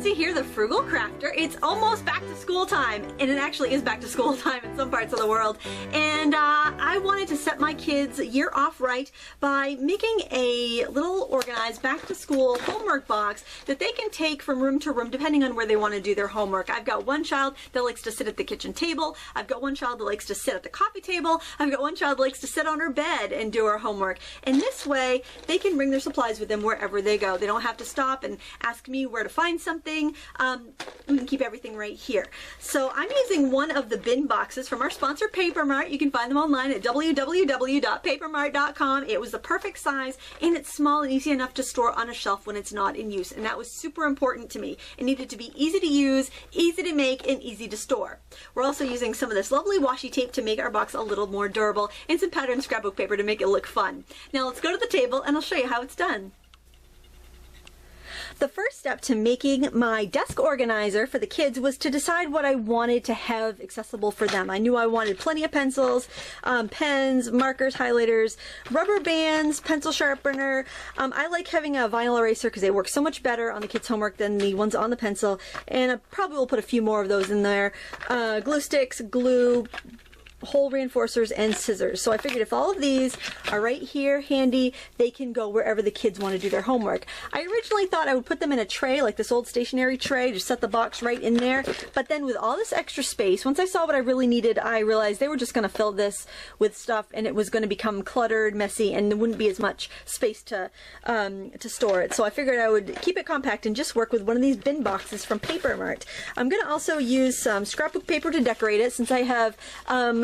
Lindsay here, the Frugal Crafter. It's almost back to school time, and it actually is back to school time in some parts of the world. And I wanted to set my kids' year off right by making a little organized back to school homework box that they can take from room to room depending on where they want to do their homework. I've got one child that likes to sit at the kitchen table. I've got one child that likes to sit at the coffee table. I've got one child that likes to sit on her bed and do her homework. And this way, they can bring their supplies with them wherever they go. They don't have to stop and ask me where to find something. We can keep everything right here. So I'm using one of the bin boxes from our sponsor Paper Mart. You can find them online at www.papermart.com. It was the perfect size, and it's small and easy enough to store on a shelf when it's not in use, and that was super important to me. It needed to be easy to use, easy to make, and easy to store. We're also using some of this lovely washi tape to make our box a little more durable, and some patterned scrapbook paper to make it look fun. Now let's go to the table and I'll show you how it's done. The first step to making my desk organizer for the kids was to decide what I wanted to have accessible for them. I knew I wanted plenty of pencils, pens, markers, highlighters, rubber bands, pencil sharpener. I like having a vinyl eraser because they work so much better on the kids' homework than the ones on the pencil, and I probably will put a few more of those in there. Glue sticks, glue, hole reinforcers, and scissors. So I figured if all of these are right here handy, they can go wherever the kids want to do their homework. I originally thought I would put them in a tray, like this old stationery tray, just set the box right in there. But then with all this extra space, once I saw what I really needed, I realized they were just going to fill this with stuff, and it was going to become cluttered, messy, and there wouldn't be as much space to store it. So I figured I would keep it compact and just work with one of these bin boxes from Paper Mart. I'm going to also use some scrapbook paper to decorate it. Since I have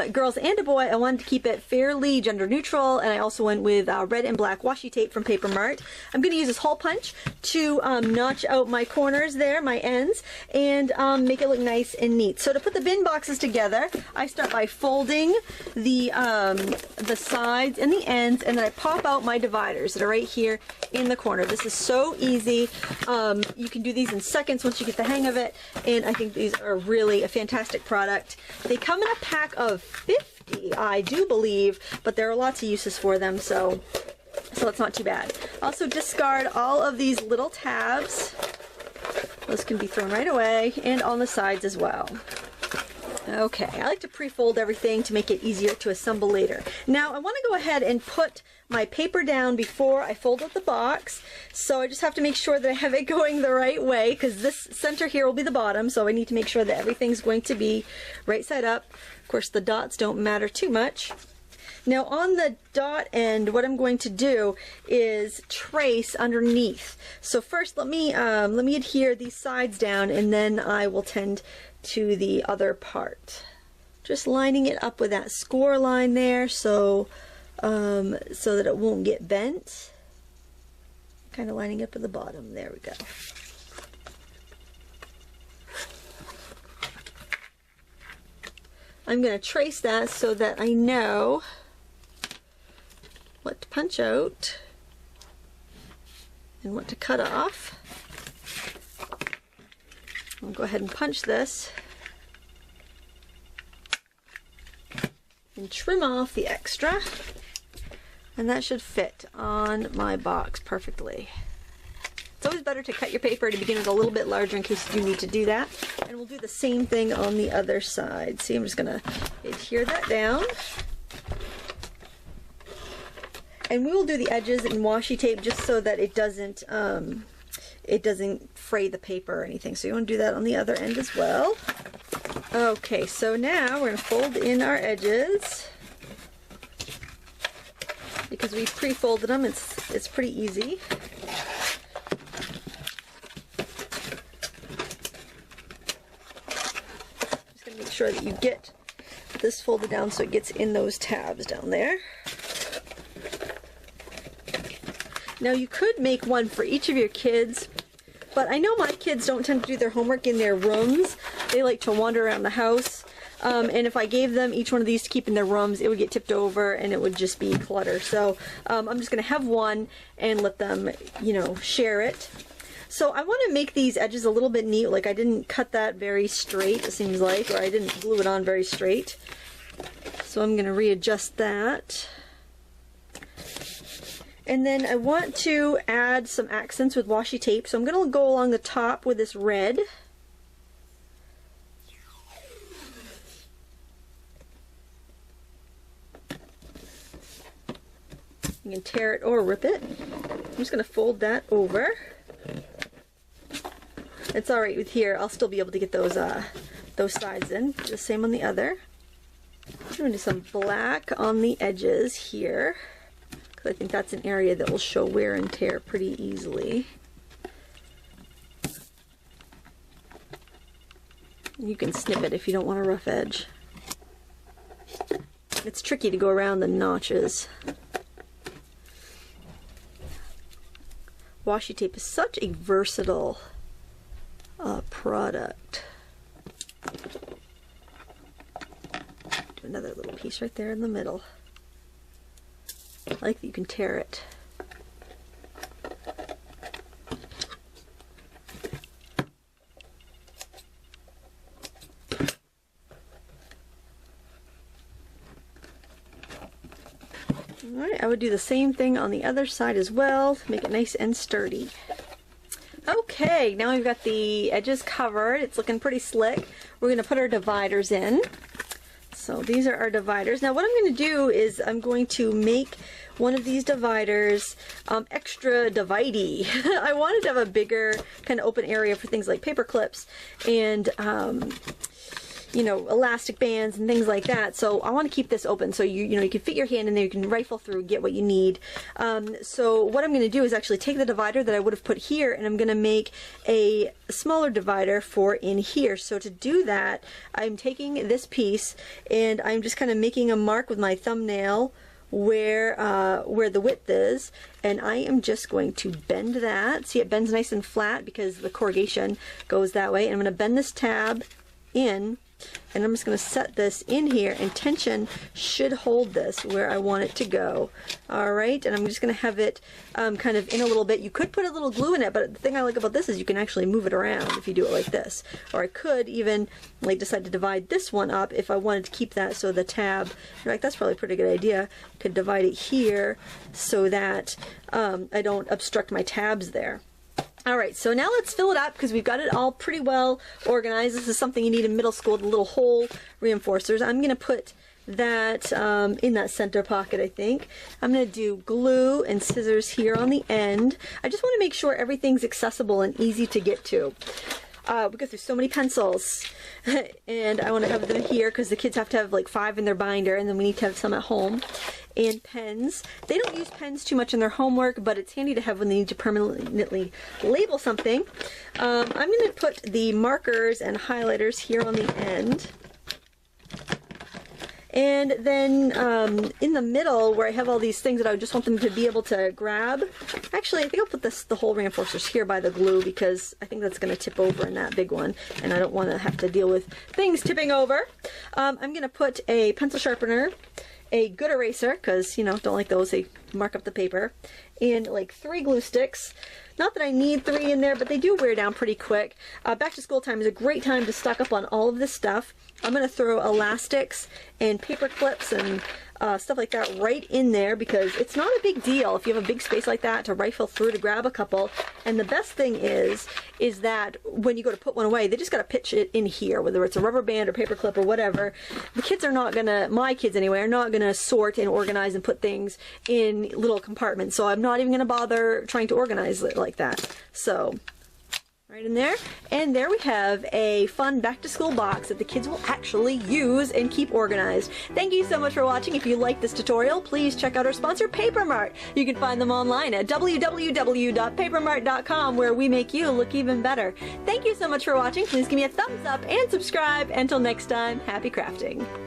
girls and a boy, I wanted to keep it fairly gender neutral, and I also went with red and black washi tape from Paper Mart. I'm going to use this hole punch to notch out my corners there, my ends, and make it look nice and neat. So to put the bin boxes together, I start by folding the sides and the ends, and then I pop out my dividers that are right here in the corner. This is so easy. You can do these in seconds once you get the hang of it, and I think these are really a fantastic product. They come in a pack of 50, I do believe, but there are lots of uses for them, so it's not too bad. Also discard all of these little tabs. Those can be thrown right away, and on the sides as well. Okay, I like to pre-fold everything to make it easier to assemble later. Now I want to go ahead and put my paper down before I fold up the box, so I just have to make sure that I have it going the right way, because this center here will be the bottom, so I need to make sure that everything's going to be right side up. Of course, the dots don't matter too much. Now on the dot end, what I'm going to do is trace underneath. So first let me adhere these sides down, and then I will tend to the other part. Just lining it up with that score line there, so that it won't get bent. Kind of lining up at the bottom. There we go. I'm going to trace that so that I know what to punch out and what to cut off. I'll go ahead and punch this and trim off the extra, and that should fit on my box perfectly. It's always better to cut your paper to begin with a little bit larger in case you need to do that. And we'll do the same thing on the other side. See, I'm just going to adhere that down. And we will do the edges in washi tape just so that it doesn't fray the paper or anything. So you want to do that on the other end as well. Okay, so now we're going to fold in our edges. Because we've pre-folded them, it's pretty easy. Just going to make sure that you get this folded down so it gets in those tabs down there. Now you could make one for each of your kids, but I know my kids don't tend to do their homework in their rooms. They like to wander around the house, and if I gave them each one of these to keep in their rooms, it would get tipped over and it would just be clutter. So I'm just going to have one and let them, share it. So I want to make these edges a little bit neat. Like I didn't cut that very straight, it seems like, or I didn't glue it on very straight. So I'm going to readjust that. And then I want to add some accents with washi tape, so I'm going to go along the top with this red. You can tear it or rip it. I'm just going to fold that over. It's alright with here, I'll still be able to get those sides in. The same on the other. I'm going to do some black on the edges here, because I think that's an area that will show wear and tear pretty easily. You can snip it if you don't want a rough edge. It's tricky to go around the notches. Washi tape is such a versatile product. Do another little piece right there in the middle. I like that you can tear it. Alright, I would do the same thing on the other side as well to make it nice and sturdy. Okay, now we've got the edges covered. It's looking pretty slick. We're going to put our dividers in. So these are our dividers. Now what I'm going to do is I'm going to make one of these dividers extra dividey. I wanted to have a bigger kind of open area for things like paper clips and you know, elastic bands and things like that. So I want to keep this open so you know, you can fit your hand in there, you can rifle through, get what you need. So what I'm going to do is actually take the divider that I would have put here, and I'm going to make a smaller divider for in here. So to do that, I'm taking this piece and I'm just kind of making a mark with my thumbnail where the width is, and I am just going to bend that. See, it bends nice and flat because the corrugation goes that way. And I'm going to bend this tab in, and I'm just going to set this in here, and tension should hold this where I want it to go. Alright, and I'm just going to have it kind of in a little bit. You could put a little glue in it, but the thing I like about this is you can actually move it around if you do it like this. Or I could even like decide to divide this one up if I wanted to keep that so the tab, like, that's probably a pretty good idea. Could divide it here so that I don't obstruct my tabs there. Alright, so now let's fill it up because we've got it all pretty well organized. This is something you need in middle school, the little hole reinforcers. I'm going to put that in that center pocket, I think. I'm going to do glue and scissors here on the end. I just want to make sure everything's accessible and easy to get to. We go through so many pencils and I want to have them here because the kids have to have like 5 in their binder, and then we need to have some at home. And pens. They don't use pens too much in their homework, but it's handy to have when they need to permanently label something. I'm going to put the markers and highlighters here on the end. And then in the middle, where I have all these things that I just want them to be able to grab, actually I think I'll put the whole reinforcers here by the glue because I think that's going to tip over in that big one, and I don't want to have to deal with things tipping over. I'm going to put a pencil sharpener, a good eraser, because, you know, don't like those, they mark up the paper, and like 3 glue sticks. Not that I need 3 in there, but they do wear down pretty quick. Back to school time is a great time to stock up on all of this stuff. I'm going to throw elastics and paper clips and stuff like that right in there because it's not a big deal if you have a big space like that to rifle through to grab a couple. And the best thing is that when you go to put one away, they just got to pitch it in here, whether it's a rubber band or paper clip or whatever. The kids are not going to, my kids anyway, are not going to sort and organize and put things in little compartments. So I'm not even going to bother trying to organize it like that. So right in there, and there we have a fun back to school box that the kids will actually use and keep organized. Thank you so much for watching. If you like this tutorial, please check out our sponsor Papermart. You can find them online at www.papermart.com, where we make you look even better. Thank you so much for watching. Please give me a thumbs up and subscribe. Until next time, happy crafting.